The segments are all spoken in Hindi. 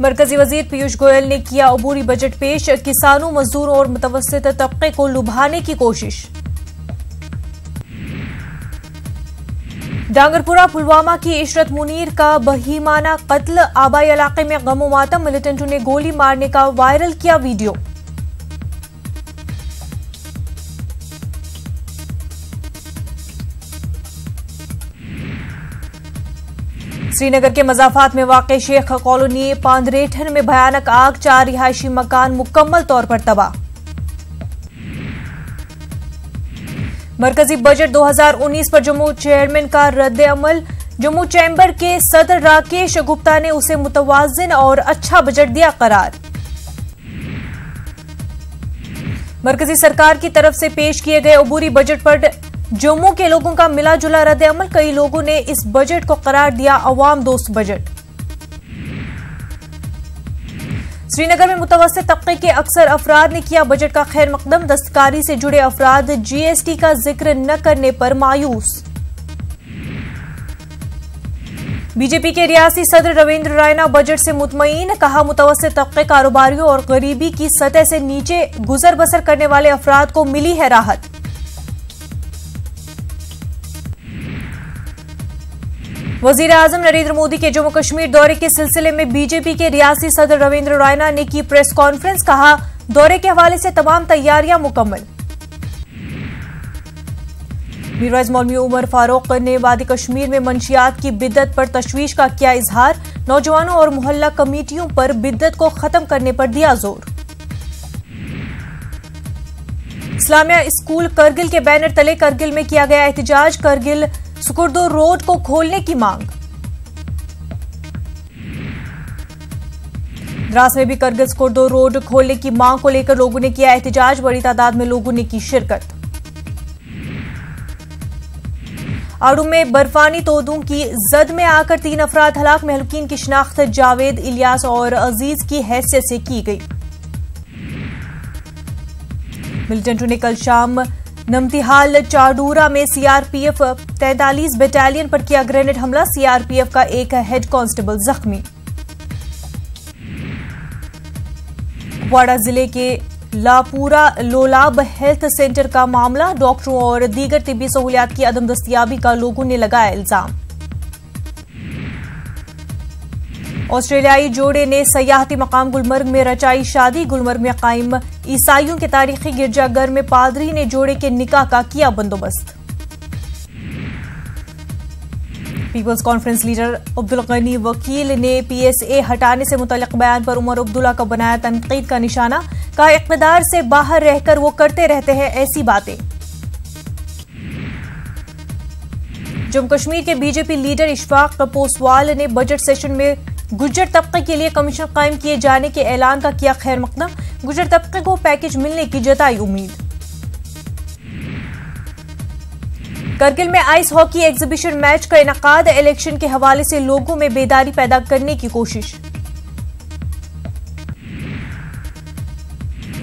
मरकजी वजीर पीयूष गोयल ने किया अबूरी बजट पेश, किसानों, मजदूरों और मुतवस्सित तबके को लुभाने की कोशिश। डांगरपुरा पुलवामा की इशरत मुनीर का बहीमाना कत्ल, आबाई इलाके में गम मातम, मिलिटेंटों ने गोली मारने का वायरल किया वीडियो। श्रीनगर के मजाफात में वाक़ शेख कॉलोनी पांदरेठन में भयानक आग, 4 रिहायशी मकान मुकम्मल तौर पर तबाह। मरकजी बजट 2019 पर जम्मू चेयरमैन का रद्द-ए-अमल, जम्मू चैम्बर के सदर राकेश गुप्ता ने उसे मुतवाज़िन और अच्छा बजट दिया करार। मरकजी सरकार की तरफ से पेश किए गए अबूरी बजट पर जम्मू के लोगों का मिला जुला रद्द-ए-अमल, कई लोगों ने इस बजट को करार दिया अवाम दोस्त बजट। श्रीनगर में मुतवस्सित तबके के अक्सर अफराद ने किया बजट का खैर मकदम, दस्तकारी से जुड़े अफराद जीएसटी का जिक्र न करने पर मायूस। बीजेपी के रियासी सदर रविंद्र रायना बजट से मुतमईन, कहा मुतवस्सित तबके, कारोबारियों और गरीबी की सतह से नीचे गुजर बसर करने वाले अफराद को मिली है राहत। वजीर आजम नरेंद्र मोदी के जम्मू कश्मीर दौरे के सिलसिले में बीजेपी के रियासी सदर रविंद्र रायना ने की प्रेस कॉन्फ्रेंस, कहा दौरे के हवाले से तमाम तैयारियां मुकम्मल। मीरवाइज मौलवी उमर फारूक ने वादी कश्मीर में मंशियात की बिद्दत पर तशवीश का किया इजहार, नौजवानों और मोहल्ला कमेटियों पर बिद्दत को खत्म करने पर दिया जोर। इस्लामिया स्कूल करगिल के बैनर तले करगिल में किया गया एहतजाज, करगिल सुकुर्दो रोड को खोलने की मांग। द्रास में भी करगिल सुकुर्दो रोड खोलने की मांग को लेकर लोगों ने किया एहतजाज, बड़ी तादाद में लोगों ने की शिरकत। आड़ू में बर्फानी तोदों की जद में आकर 3 अफराद हलाक, महलूकीन की शिनाख्त जावेद, इलियास और अजीज की हैसियत से की गई। मिलिटेंटों ने कल शाम नमतिहाल चाडूरा में सीआरपीएफ 43 बटालियन पर किया ग्रेनेड हमला, सीआरपीएफ का एक हेड कांस्टेबल जख्मी। कुपवाड़ा जिले के लापुरा लोलाब हेल्थ सेंटर का मामला, डॉक्टरों और दीगर तिब्बी सहूलियात की अदम दस्तयाबी का लोगों ने लगाया इल्जाम। ऑस्ट्रेलियाई जोड़े ने सयाहती मकाम गुलमर्ग में रचाई शादी, गुलमर्ग में कायम ईसाइयों के तारीखी गिरजाघर में पादरी ने जोड़े के निकाह का किया बंदोबस्त। Peoples conference leader Abdul Gani Vakil ने पीएसए हटाने से मुतल्लिक बयान पर उमर अब्दुल्ला का बनाया तनकीद का निशाना, कहा इक़्तिदार से बाहर रहकर वो करते रहते हैं ऐसी बातें। जम्मू कश्मीर के बीजेपी लीडर इशफाक पोसवाल ने बजट सेशन में गुज्जर तबके के लिए कमीशन कायम किए जाने के ऐलान का किया खैर मकदम, गुज्जर तबके को पैकेज मिलने की जताई उम्मीद। करगिल में आइस हॉकी एग्जीबिशन मैच का इनकाद, इलेक्शन के हवाले से लोगों में बेदारी पैदा करने की कोशिश।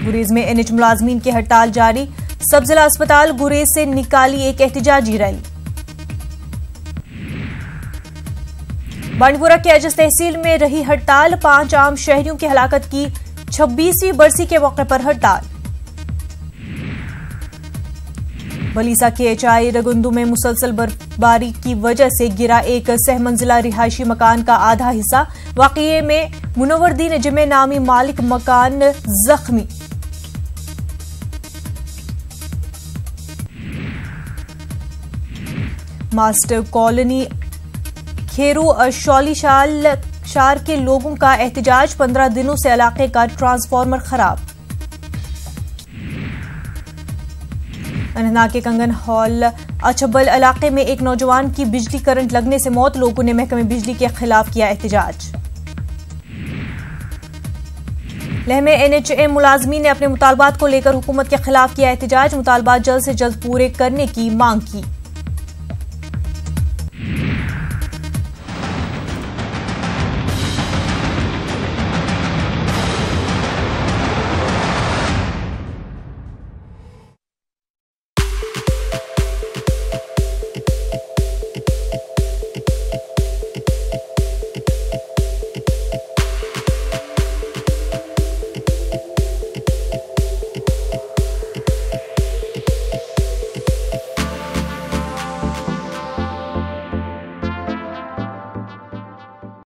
गुरेज में एनएच मुलाजमीन की हड़ताल जारी, सब जिला अस्पताल गुरेज से निकाली एक एहतजाजी रैली। बांडीपुरा के अजस तहसील में रही हड़ताल, 5 आम शहरियों की हलाकत की 26वीं बरसी के मौके पर हड़ताल। बलीसा के एचआई रगुंदू में मुसलसल बर्फबारी की वजह से गिरा एक सहमंजिला रिहायशी मकान का आधा हिस्सा, वाकये में मुनव्वरदीन जमे नामी मालिक मकान जख्मी। मास्टर कॉलोनी खेरू शौली शार के लोगों का एहतजाज, 15 दिनों से इलाके का ट्रांसफार्मर खराब। अनंतनाग के कंगन हॉल अछबल इलाके में एक नौजवान की बिजली करंट लगने से मौत, लोगों ने महकमे बिजली के खिलाफ किया एहतजाज। लेह में एनएचएम मुलाजमीन ने अपने मुतालबात को लेकर हुकूमत के खिलाफ किया एहतजाज, मुतालबात जल्द से जल्द पूरे करने की मांग की।